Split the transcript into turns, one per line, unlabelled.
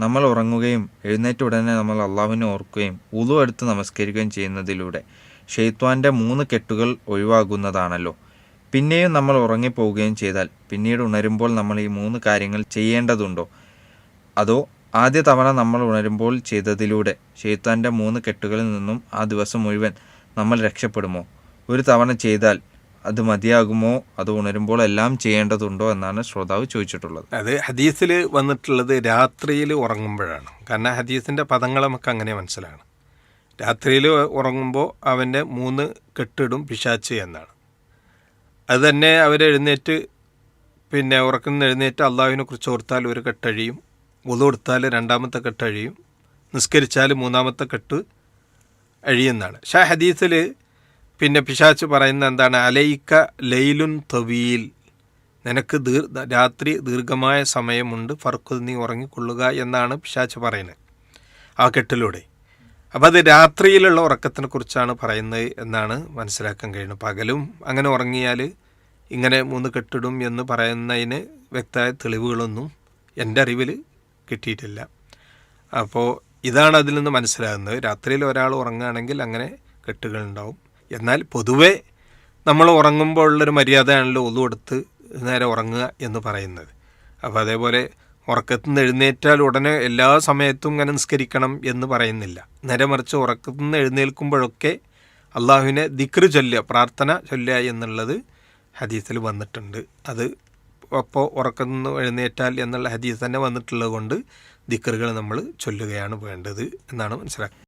നമ്മൾ ഉറങ്ങുകയും എഴുന്നേറ്റ ഉടനെ നമ്മൾ അള്ളാഹുവിനെ ഓർക്കുകയും ഉളു എടുത്ത് നമസ്കരിക്കുകയും ചെയ്യുന്നതിലൂടെ ഷെയ്ത്വാൻ്റെ 3 കെട്ടുകൾ ഒഴിവാകുന്നതാണല്ലോ. പിന്നെയും നമ്മൾ ഉറങ്ങിപ്പോവുകയും ചെയ്താൽ പിന്നീട് ഉണരുമ്പോൾ നമ്മൾ ഈ 3 കാര്യങ്ങൾ ചെയ്യേണ്ടതുണ്ടോ? അതോ ആദ്യ തവണ നമ്മൾ ഉണരുമ്പോൾ ചെയ്തതിലൂടെ ഷെയ്ത്താൻ്റെ 3 കെട്ടുകളിൽ നിന്നും ആ ദിവസം മുഴുവൻ നമ്മൾ രക്ഷപ്പെടുമോ? ഒരു തവണ ചെയ്താൽ അത് മതിയാകുമോ? അത് ഉണരുമ്പോൾ എല്ലാം ചെയ്യേണ്ടതുണ്ടോ എന്നാണ് ശ്രോതാവ് ചോദിച്ചിട്ടുള്ളത്.
അത് ഹദീസിൽ വന്നിട്ടുള്ളത് രാത്രിയിൽ ഉറങ്ങുമ്പോഴാണ്. കാരണം ഹദീസിൻ്റെ പദങ്ങൾ നമുക്ക് അങ്ങനെ മനസ്സിലാണ്. രാത്രിയിൽ ഉറങ്ങുമ്പോൾ അവൻ്റെ 3 കെട്ടിടും പിശാച്ച് എന്നാണ്. അത് തന്നെ അവരെഴുന്നേറ്റ് ഉറക്കുന്ന എഴുന്നേറ്റ് അള്ളാഹുവിനെ കുറിച്ച് ഓർത്താൽ ഒരു കെട്ടഴിയും, വുളു എടുത്താൽ 2ാമത്തെ കെട്ടഴിയും, നിസ്കരിച്ചാൽ 3ാമത്തെ കെട്ട് അഴിയുന്നതാണ്. പക്ഷേ ഹദീസിൽ പിശാച്ച് പറയുന്നത് എന്താണ്? അലൈക്ക ലൈലുൻ തവീൽ, നിനക്ക് രാത്രി ദീർഘമായ സമയമുണ്ട്, ഫർഖ് നീ ഉറങ്ങിക്കൊള്ളുക എന്നാണ് പിശാച്ച് പറയുന്നത് ആ കെട്ടിലൂടെ. അപ്പോൾ അത് രാത്രിയിലുള്ള ഉറക്കത്തിനെ കുറിച്ചാണ് പറയുന്നത് എന്നാണ് മനസ്സിലാക്കാൻ കഴിയുന്നത്. പകലും അങ്ങനെ ഉറങ്ങിയാൽ ഇങ്ങനെ 3 കെട്ടിടും എന്ന് പറയുന്നതിന് വ്യക്തമായ തെളിവുകളൊന്നും എൻ്റെ അറിവിൽ കിട്ടിയിട്ടില്ല. അപ്പോൾ ഇതാണ് അതിൽ നിന്ന് മനസ്സിലാകുന്നത്. രാത്രിയിൽ ഒരാൾ ഉറങ്ങുകയാണെങ്കിൽ അങ്ങനെ കെട്ടുകളുണ്ടാവും. എന്നാൽ പൊതുവെ നമ്മൾ ഉറങ്ങുമ്പോൾ ഉള്ളൊരു മര്യാദയാണല്ലോ ഒന്നു കൊടുത്ത് നേരെ ഉറങ്ങുക എന്ന് പറയുന്നത്. അപ്പോൾ അതേപോലെ ഉറക്കത്തിൽ നിന്ന് എഴുന്നേറ്റാൽ ഉടനെ എല്ലാ സമയത്തും ഇങ്ങനെ നിസ്കരിക്കണം എന്ന് പറയുന്നില്ല. നേരെ മറിച്ച് ഉറക്കത്തിൽ നിന്ന് എഴുന്നേൽക്കുമ്പോഴൊക്കെ അള്ളാഹുവിനെ ദിക്ർ ചൊല്ലുക, പ്രാർത്ഥന ചൊല്ലുക എന്നുള്ളത് ഹദീസിൽ വന്നിട്ടുണ്ട്. അത് അപ്പോൾ ഉറക്കത്തിൽ നിന്ന് എഴുന്നേറ്റാൽ എന്നുള്ള ഹദീസ് തന്നെ വന്നിട്ടുള്ളത് കൊണ്ട് ദിക്റുകൾ നമ്മൾ ചൊല്ലുകയാണ് വേണ്ടത് എന്നാണ് മനസ്സിലാക്കുന്നത്.